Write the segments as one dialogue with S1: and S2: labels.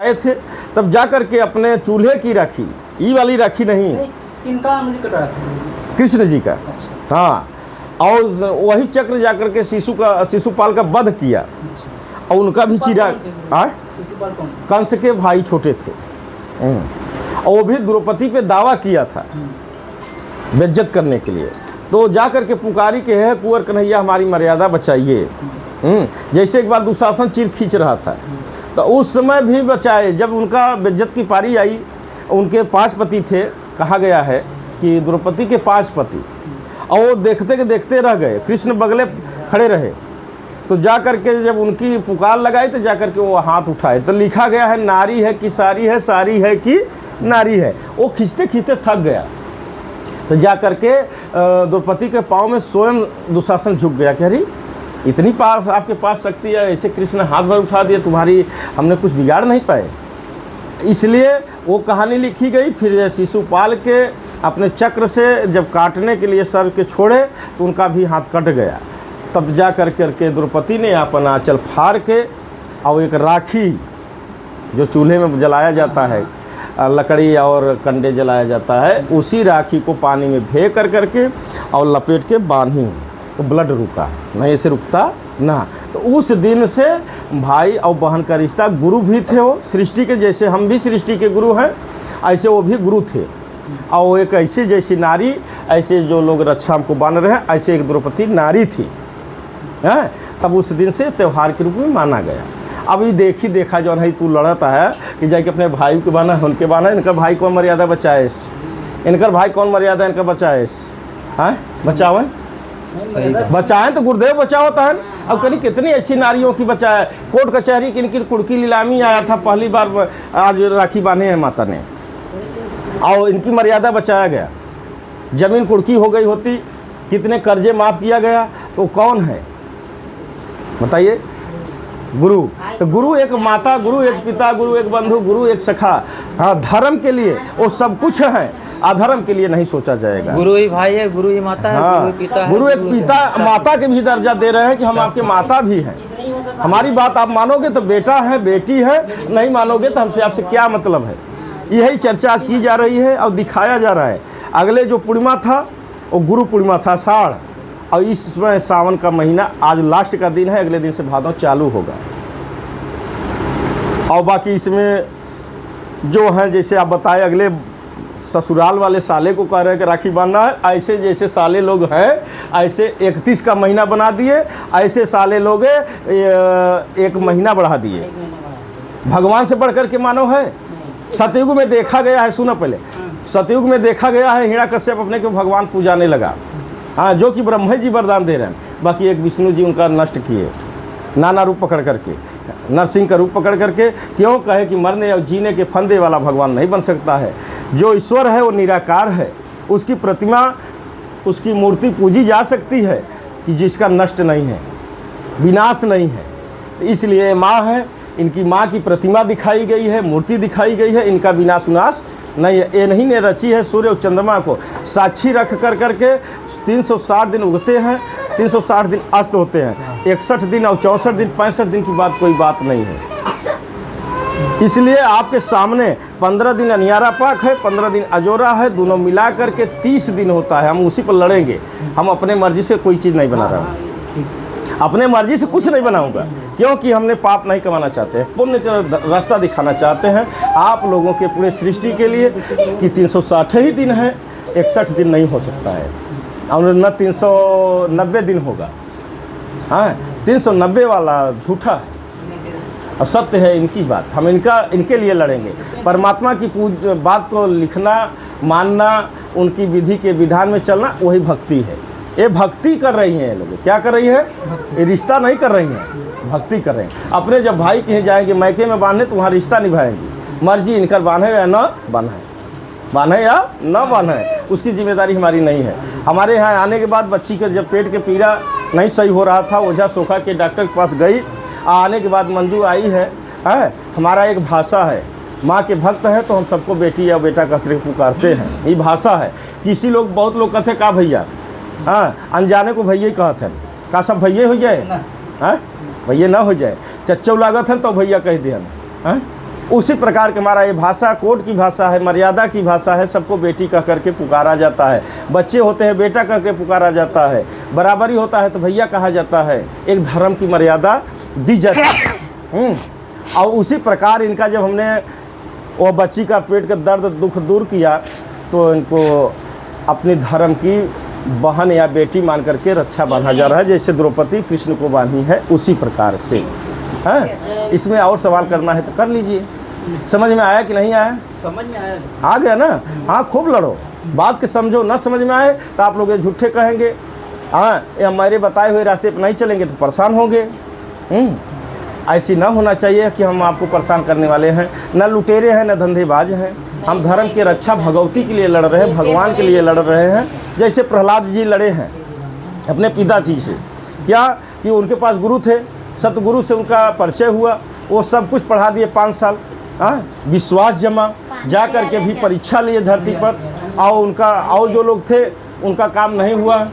S1: आए थे तब जा कर के अपने चूल्हे की राखी, ये वाली राखी नहीं, कृष्ण जी का। हाँ, और वही चक्र जा कर के शिशुपाल का वध किया और उनका भी चिराग। कंस के भाई छोटे थे और वो भी द्रौपदी पे दावा किया था बेइज्जत करने के लिए। तो जा कर के पुकारी के है कुंवर कन्हैया हमारी मर्यादा बचाइए। जैसे एक बार दुशासन चीर खींच रहा था तो उस समय भी बचाए। जब उनका बेइज्जत की पारी आई, उनके 5 पति थे, कहा गया है कि द्रौपदी के 5 पति, और वो देखते के देखते रह गए, कृष्ण बगले खड़े रहे। तो जा कर के जब उनकी पुकार लगाई तो जा कर के वो हाथ उठाए, तो लिखा गया है नारी है कि सारी है, सारी है कि नारी है। वो खींचते खींचते थक गया तो जा कर के द्रौपदी के पाँव में स्वयं दुशासन झुक गया कि अरे इतनी पास आपके पास शक्ति है, ऐसे कृष्ण हाथ भर उठा दिए, तुम्हारी हमने कुछ बिगाड़ नहीं पाए। इसलिए वो कहानी लिखी गई। फिर शिशुपाल के अपने चक्र से जब काटने के लिए सर के छोड़े तो उनका भी हाथ कट गया। तब जा कर के द्रौपदी ने अपना आंचल फाड़ के और एक राखी जो चूल्हे में जलाया जाता है, लकड़ी और कंडे जलाया जाता है, उसी राखी को पानी में भे कर के और लपेट के बांधी तो ब्लड रुका, नहीं ऐसे रुकता ना। तो उस दिन से भाई और बहन का रिश्ता, गुरु भी थे वो सृष्टि के, जैसे हम भी सृष्टि के गुरु हैं ऐसे वो भी गुरु थे। और वो एक ऐसी जैसी नारी, ऐसे जो लोग रक्षा हमको बांध रहे हैं, ऐसे एक द्रौपदी नारी थी हैं। तब उस दिन से त्यौहार के रूप में माना गया। अभी देखा जो है तू लड़ता है कि जाके अपने भाई के बाना, उनके बाना, इनका भाई कौन मर्यादा बचाएस, इनका भाई कौन मर्यादा इनका बचाएस, हैं बचाओ बचाएं तो गुरुदेव बचाओ तहन। अब कहीं कितनी ऐसी नारियों की बचाए, कोर्ट कचहरी की इनकी कुड़की नीलामी आया था पहली बार, आज राखी बांधे हैं माता ने और इनकी मर्यादा बचाया गया। जमीन कुड़की हो गई होती, कितने कर्जे माफ़ किया गया, तो कौन है बताइए, गुरु। तो गुरु एक माता, गुरु एक पिता, गुरु एक बंधु, गुरु एक सखा। हाँ, धर्म के लिए वो सब कुछ है, अधर्म के लिए नहीं सोचा जाएगा।
S2: गुरु ही भाई है, गुरु ही माता है,
S1: हाँ,
S2: गुरु पिता है,
S1: गुरु एक पिता माता के भी दर्जा दे रहे हैं कि हम आपके माता भी हैं। हमारी बात आप मानोगे तो बेटा है, बेटी है, नहीं मानोगे तो हमसे आपसे क्या मतलब है। यही चर्चा आज की जा रही है और दिखाया जा रहा है। अगले जो पूर्णिमा था वो गुरु पूर्णिमा था, साढ़, और इसमें सावन का महीना आज लास्ट का दिन है, अगले दिन से भादों चालू होगा। और बाकी इसमें जो है जैसे आप बताए, अगले ससुराल वाले साले को कह रहे हैं कि राखी बांधना है, ऐसे जैसे साले लोग हैं ऐसे 31 का महीना बना दिए, ऐसे साले लोग 1 महीना बढ़ा दिए। भगवान से बढ़ कर के मानो है। सतयुग में देखा गया है, सुनो पहले, सतयुग में देखा गया है हिरण्यकश्यप अपने को भगवान पूजाने लगा, हाँ, जो कि ब्रह्मा जी वरदान दे रहे हैं। बाकी एक विष्णु जी उनका नष्ट किए, नाना रूप पकड़ करके, नरसिंह का रूप पकड़ करके। क्यों कहे कि मरने और जीने के फंदे वाला भगवान नहीं बन सकता है। जो ईश्वर है वो निराकार है, उसकी प्रतिमा, उसकी मूर्ति पूजी जा सकती है कि जिसका नष्ट नहीं है, विनाश नहीं है। तो इसलिए माँ है, इनकी माँ की प्रतिमा दिखाई गई है, मूर्ति दिखाई गई है, इनका विनाश विनाश नहीं है। ये नहीं ने रची है सूर्य और चंद्रमा को साक्षी रख कर करके 360 दिन उगते हैं, 360 दिन अस्त होते हैं, 61 दिन और 64 दिन 65 दिन की बात कोई बात नहीं है। इसलिए आपके सामने 15 दिन अनियारा पाक है, 15 दिन अजोरा है, दोनों मिला करके 30 दिन होता है। हम उसी पर लड़ेंगे। हम अपने मर्जी से कोई चीज़ नहीं बना रहा हूँ, अपने मर्जी से कुछ नहीं बनाऊंगा, क्योंकि हमने पाप नहीं कमाना चाहते हैं, पुण्य का रास्ता दिखाना चाहते हैं आप लोगों के पूरे सृष्टि के लिए कि 360 ही दिन है, 61 दिन नहीं हो सकता है, और न 390 दिन होगा। हाँ, 390 वाला झूठा है और सत्य है इनकी बात। हम इनके लिए लड़ेंगे। परमात्मा की बात को लिखना, मानना, उनकी विधि के विधान में चलना, वही भक्ति है। ये भक्ति कर रही हैं ये लोग। क्या कर रही है? ये रिश्ता नहीं कर रही हैं, भक्ति कर रहे हैं। अपने जब भाई कहीं जाएंगे मैके में बांधने तो वहाँ रिश्ता निभाएंगी। मर्जी इनकर बांधे या न बांधे, बांधे या न बांधे, उसकी जिम्मेदारी हमारी नहीं है। हमारे यहाँ आने के बाद बच्ची के जब पेट के पीड़ा नहीं सही हो रहा था, ओझा सोखा के डॉक्टर के पास गई। आने के बाद मंजू आई है। हमारा एक भाषा है, माँ के भक्त हैं तो हम सबको बेटी या बेटा कहकर पुकारते हैं। ये भाषा है। किसी लोग, बहुत लोग कहते का भैया, हाँ, अनजाने को भैया ही कहते हैं। का सब भैया हो जाए? हाँ, भैया ना हो जाए, चच्चौ लागत है तो भैया कह दिया। हाँ, उसी प्रकार के हमारा ये भाषा कोर्ट की भाषा है, मर्यादा की भाषा है। सबको बेटी कह करके पुकारा जाता है, बच्चे होते हैं बेटा कह के पुकारा जाता है, बराबरी होता है तो भैया कहा जाता है। एक धर्म की मर्यादा दी जाती है। और उसी प्रकार इनका जब हमने वो बच्ची का पेट का दर्द दुख दूर किया तो इनको अपने धर्म की बहन या बेटी मान करके रक्षा बांधा जा रहा है, जैसे द्रौपदी कृष्ण को बांधी है उसी प्रकार से। हैं, इसमें और सवाल करना है तो कर लीजिए। समझ में आया कि नहीं आया?
S2: समझ में आया।
S1: आ गया ना? हाँ, खूब लड़ो, बात के समझो। ना समझ में आए तो आप लोग ये झूठे कहेंगे, हाँ ये हमारे बताए हुए रास्ते पर नहीं चलेंगे तो परेशान होंगे। ऐसी ना होना चाहिए कि हम आपको परेशान करने वाले हैं। न लुटेरे हैं न धंधेबाज हैं। हम धर्म की रक्षा भगवती के लिए लड़ रहे हैं, भगवान के लिए लड़ रहे हैं। जैसे प्रहलाद जी लड़े हैं अपने पिताजी से, क्या कि उनके पास गुरु थे, सतगुरु से उनका परिचय हुआ, वो सब कुछ पढ़ा दिए 5 साल। हाँ, विश्वास जमा जा कर के भी परीक्षा लिए धरती पर। और जो लोग थे उनका काम नहीं हुआ,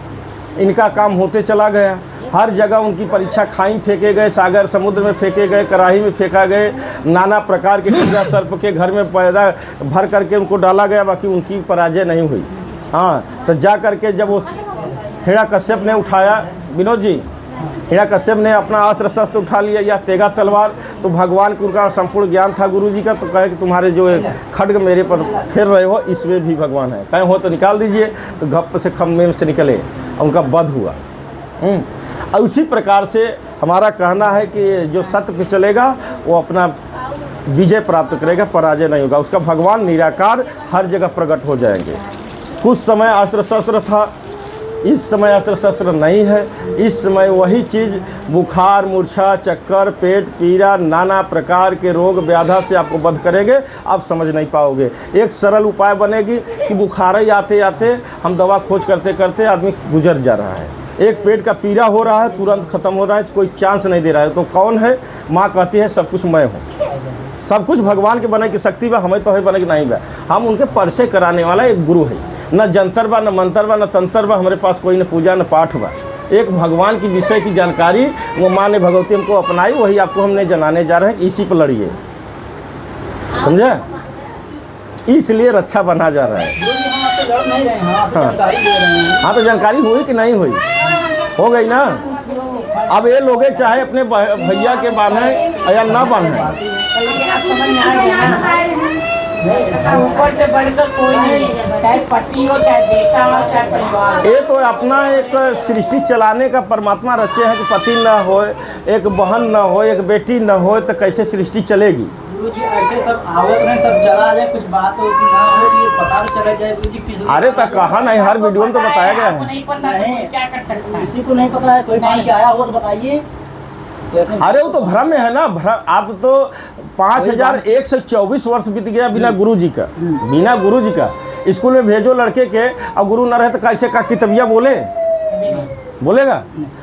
S1: इनका काम होते चला गया। हर जगह उनकी परीक्षा खाई फेंके गए, सागर समुद्र में फेंके गए, कड़ाही में फेंका गए, नाना प्रकार के कीड़ा सर्प के घर में पैदा भर करके उनको डाला गया, बाकी उनकी पराजय नहीं हुई। हाँ, तो जा करके जब वो हिरण्यकश्यप ने उठाया, विनोद जी, हिरण्यकश्यप ने अपना अस्त्र शस्त्र उठा लिया या तेगा तलवार, तो भगवान को उनका संपूर्ण ज्ञान था गुरु जी का, तो कहे कि तुम्हारे जो खड्ग मेरे पर फेर रहे हो इसमें भी भगवान है, कहे हो तो निकाल दीजिए। तो गप से खम्मे से निकले, उनका वध हुआ। और उसी प्रकार से हमारा कहना है कि जो सत्य पे चलेगा वो अपना विजय प्राप्त करेगा, पराजय नहीं होगा। उसका भगवान निराकार हर जगह प्रकट हो जाएंगे। कुछ समय अस्त्र शस्त्र था, इस समय अस्त्र शस्त्र नहीं है। इस समय वही चीज़ बुखार, मूर्छा, चक्कर, पेट पीड़ा, नाना प्रकार के रोग व्याधा से आपको बंध करेंगे, आप समझ नहीं पाओगे। एक सरल उपाय बनेगी कि बुखार ही आते आते हम दवा खोज करते करते आदमी गुजर जा रहा है। एक पेट का पीड़ा हो रहा है, तुरंत ख़त्म हो रहा है, कोई चांस नहीं दे रहा है। तो कौन है? माँ कहती है सब कुछ मैं हूँ, सब कुछ भगवान के बने की शक्ति बा, हमें तो है बने की नहीं बा। हम उनके परिचय कराने वाला एक गुरु है। न जंतर बा, न मंतर बा, न तंत्र बा, हमारे पास कोई न पूजा न पाठ बा। एक भगवान की विषय की जानकारी वो माँ ने भगवती हमको अपनाई, वही आपको हमने जनाने जा रहे हैं कि इसी पर लड़िए। समझे? इसलिए रक्षा बना जा रहा है। हाँ, तो जानकारी हुई कि नहीं हुई? हो गई ना? अब ये लोग चाहे अपने भैया के बांधे या ना बांधे,
S3: ऊपर से बढ़कर कोई नहीं, चाहे पति हो, चाहे बेटा हो, चाहे परिवार।
S1: ये तो अपना एक सृष्टि चलाने का परमात्मा रचे हैं कि पति न हो, एक बहन न हो, एक बेटी न हो, तो कैसे सृष्टि चलेगी?
S2: गुरु जी ऐसे सब आवत नहीं, सब चला जाए, कुछ बात हो ना हो, ये पता चला जाए गुरु जी किस।
S1: अरे तो कहा नहीं, हर वीडियो में तो बताया गया है।
S3: नहीं पता है क्या कर सकता है?
S2: किसी को नहीं पता है, कोई मान के आया हो तो बताइए।
S1: अरे वो तो भ्रम में है ना, भ्रम। आप तो 5124 वर्ष बीत गया बिना गुरु जी का, बिना गुरु जी का। स्कूल में भेजो लड़के के और गुरु न रहे तो कैसे का कितबिया बोलेगा?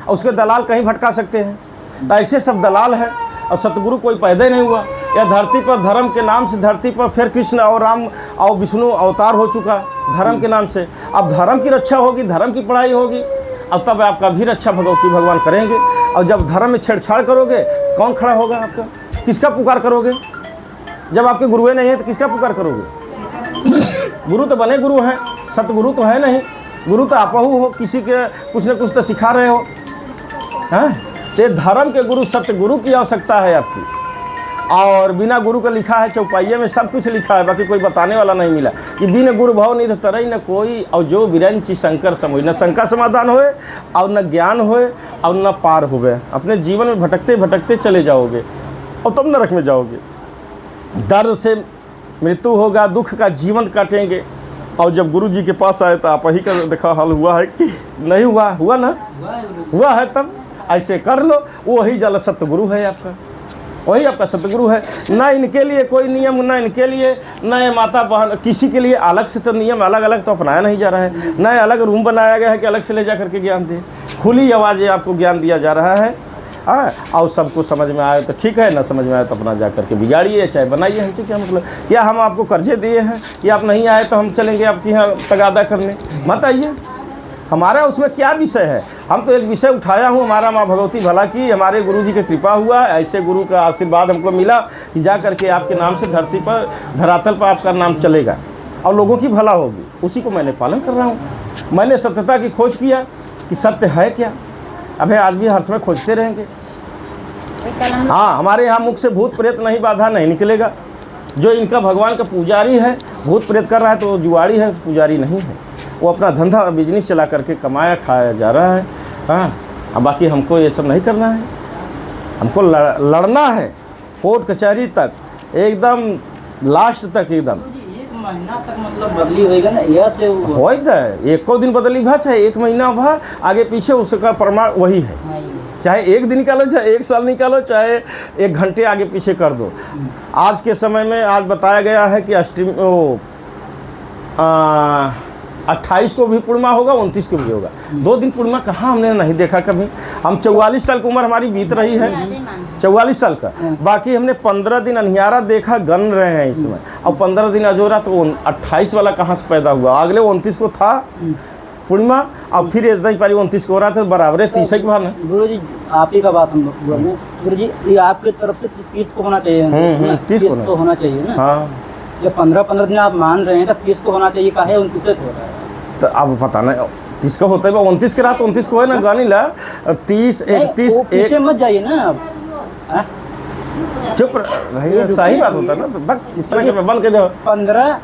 S1: और उसके दलाल कहीं भटका सकते हैं। तो ऐसे सब दलाल है, और सतगुरु कोई पैदा ही नहीं हुआ। या धरती पर धर्म के नाम से धरती पर फिर कृष्ण और राम और विष्णु अवतार हो चुका धर्म के नाम से। अब धर्म की रक्षा होगी, धर्म की पढ़ाई होगी, अब तब आपका भी रक्षा भगवती भगवान करेंगे। और जब धर्म में छेड़छाड़ करोगे, कौन खड़ा होगा आपका? किसका पुकार करोगे? जब आपके गुरुए नहीं है तो किसका पुकार करोगे? गुरु तो बने गुरु हैं, सतगुरु तो है नहीं। गुरु तो आप हो, किसी के कुछ न कुछ तो सिखा रहे हो। हाँ, तो धर्म के गुरु सतगुरु की आवश्यकता है आपकी। और बिना गुरु का लिखा है चौपाइये में, सब कुछ लिखा है, बाकी कोई बताने वाला नहीं मिला कि बिन गुरु भाव नहीं तरई न कोई, और जो विरंची शंकर समोई। न शंका समाधान होए और न ज्ञान होए और न पार होवे। अपने जीवन में भटकते भटकते चले जाओगे और तब नरक में जाओगे। दर्द से मृत्यु होगा, दुख का जीवन काटेंगे। और जब गुरु जी के पास आए तो आप ही का देखा हाल हुआ है कि नहीं हुआ? हुआ ना? हुआ है। तब ऐसे कर लो, वही जल सतगुरु है आपका, वही आपका सतगुरु है। ना इनके लिए कोई नियम, ना इनके लिए, ना ये माता बहन, किसी के लिए अलग से तो नियम अलग अलग तो अपनाया नहीं जा रहा है। ना अलग रूम बनाया गया है कि अलग से ले जा करके ज्ञान दे। खुली आवाज़ आपको ज्ञान दिया जा रहा है। हाँ, और सबको समझ में आए तो ठीक है, ना समझ में आए तो अपना जा करके बिगाड़िए, चाहे बनाइए। हमसे क्या मतलब? क्या हम आपको कर्जे दिए हैं कि आप नहीं आए तो हम चलेंगे आपके यहाँ तगादा करने? मत आइए। हमारा उसमें क्या विषय है? हम तो एक विषय उठाया हूँ, हमारा माँ भगवती भला की, हमारे गुरु जी की कृपा हुआ, ऐसे गुरु का आशीर्वाद हमको मिला कि जा करके आपके नाम से धरती पर, धरातल पर आपका नाम चलेगा और लोगों की भला होगी। उसी को मैंने पालन कर रहा हूँ। मैंने सत्यता की खोज किया कि सत्य है क्या। अब आज भी हर समय खोजते रहेंगे। हाँ, हमारे यहाँ मुख से भूत प्रेत नहीं बाधा नहीं निकलेगा। जो इनका भगवान का पुजारी है, भूत प्रेत कर रहा है तो वो जुआरी है, पुजारी नहीं है। वो अपना धंधा और बिजनेस चला करके कमाया खाया जा रहा है। हाँ, अब बाकी हमको ये सब नहीं करना है। हमको लड़ना है कोर्ट कचहरी तक, एकदम लास्ट तक एकदम।
S2: एक महीना तक मतलब बदली होएगा ना, यह से
S1: हो एको दिन बदली भा, चाहे एक महीना भा, आगे पीछे उसका प्रमाण वही है। चाहे एक दिन निकालो, चाहे एक साल निकालो, चाहे एक घंटे आगे पीछे कर दो। आज के समय में आज बताया गया है कि 28 को भी पूर्णिमा होगा, 29 को भी होगा। 2 दिन पूर्णिमा कहाँ हमने नहीं देखा कभी। हम 44 साल की उम्र हमारी बीत रही है, 44 साल का। बाकी हमने 15 दिन अनियारा देखा, गन रहे हैं इसमें। अब 15 दिन अजोरा, तो 28 वाला कहाँ से पैदा हुआ। अगले 29 को था पूर्णिमा, अब फिर इतना ही पारी 29 को हो रहा था, बराबर है 30 के बाद।
S2: गुरु जी आप ही का बात हम बोल रहे हैं। गुरु जी ये आपकी तरफ से 30 को होना चाहिए,
S1: 30
S2: को होना चाहिए ना।
S1: हाँ,
S2: जब 15 दिन आप मान रहे हैं तो 30 को होना चाहिए, काहे 29 को हो रहा है।
S1: तो अब पता नहीं 30 का होता है, 29 के रात 29 को है ना, गानी ला 30 31
S2: पीछे मत जाइए ना अब।
S1: चुप रहिए, सही बात होता है ना। तो बस इतना के बंद कर दो।
S2: 15